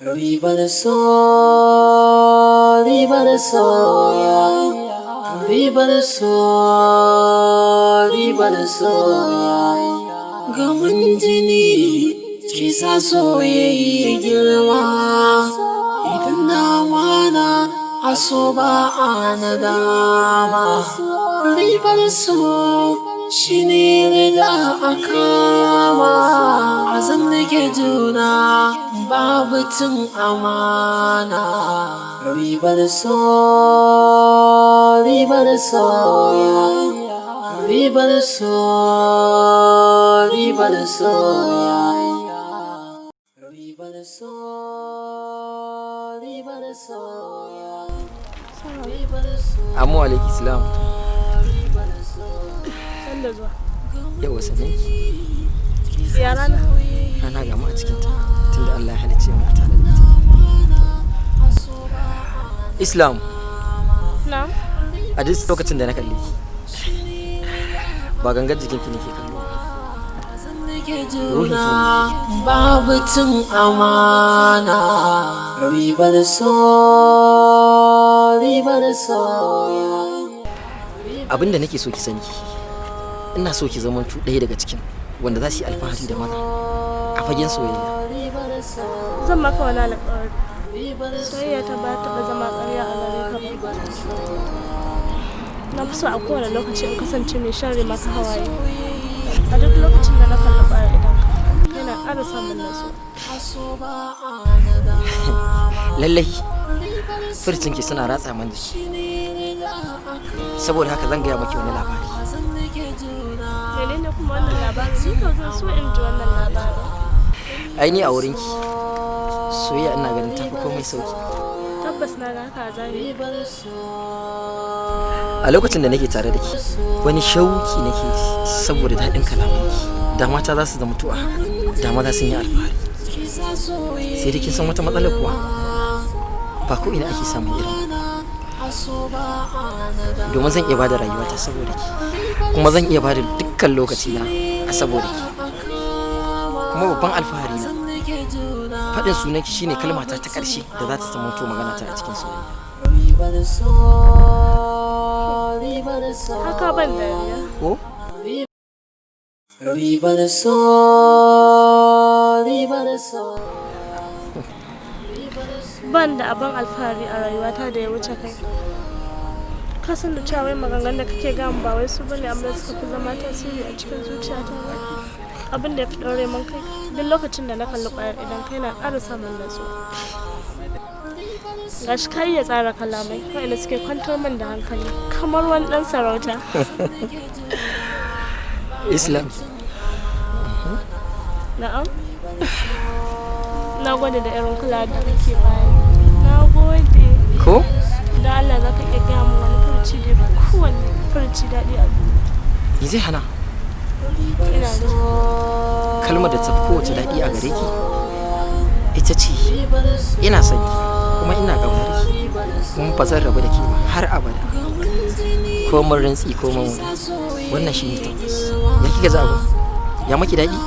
Ribar so, ribar soya, ribar so, ribar soya. Gaman jini kisa soyayya girma, idan na mana aso ba a nadama. Ribar so shine rida a kama, azan nake juna babu cin amana. Ribar so, ribar soya, ribar so, ribar soya. Ribar so, ribar soya. Amu alaiki salam. Sanda zuwa. Yau sanin Ya rana? rana gama a cikinta tunda Allah ya halicce mu tare da ita. Islam Na? a duk lokacin da na kalle ki ba gangar jikinki nake kallo ba. Ruhin ki babu cin amana. Ribar so, ribar soya. abinda nake so ki sani, ina so ki zama ɗaya daga cikin wanda za su yi alfahari da maza a fagen soyayya. Zan maka wani alƙawari. Soyayya ta ba taɓa zama ƙarya a gare ka ba. Na fi so a kowane lokaci in kasance mai share maka hawaye. A duk lokacin da na kalli ƙwayar idan ka yana ƙara samun natsuwa. Lallai furcinki suna ratsa mani, saboda haka zan gaya maki wani labari. Menene kuma wannan labarin? Ni ka zan so in ji wannan labarin. Ai ni a wurinki soyayya ina ganin tafi komai sauki. Tabbas na ga haka a zahiri. A lokacin da nake tare da ki wani shauki nake ji saboda daɗin kalamanki. Da mata za su zama tu'a haka, da maza sun yi alfahari. Sai dai kin san wata matsala kuwa, ba ko ina ake samun irin ba. Domin zan iya bada rayuwata saboda ki, kuma zan iya bada dukkan lokaci na a saboda ki. Kuma babban alfahari na faɗin sunanki shine kalmata ta ƙarshe da za ta zama to magana ta a cikin soyayya. Haka ban dariya. Ko? Ribar so, ribar so. Ban da abin alfahari a rayuwata da ya wuce kai. Ka san da cewa wai maganganun da kake gama ba wai su bane amma suka fi zama tasiri a cikin zuciyata ba. Abin da ya fi ɗaure min kai duk lokacin da na kalli ƙwayar idan kai na ƙara samun natsuwa. Gashi ka iya tsara kalamai waɗanda suke kwantar min da hankali kamar wani ɗan sarauta. Islam. Na'am. Na gode da irin kula da kake bayani. Na gode. Ko? Da Allah za ka iya gaya min wani furuci da ya fi kowanne furuci daɗi a duniya. Ni zai hana. Ina da Kalmar da ta fi kowace daɗi a gare ki ita ce ina son ki kuma ina ƙaunar ki kuma ba zan rabu da ke ba har abada. Ko mun rantsi ko mun wani, wannan shi ne tabbas. Ya kika ji abu? Ya maki daɗi?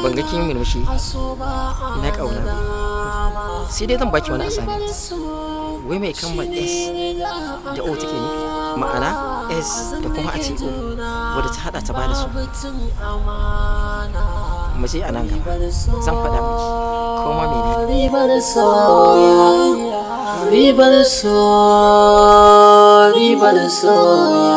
Ban ga kin murmushi ina ƙauna ba. Sai dai zan baki wani assignment. Wai mai kalmar S da O take nufi? Ma'ana S da kuma a ce O wadda ta haɗa ta bada su. Mu je a nan gaba zan faɗa miki koma menene. Ribar soya, ribar so, ribar soya.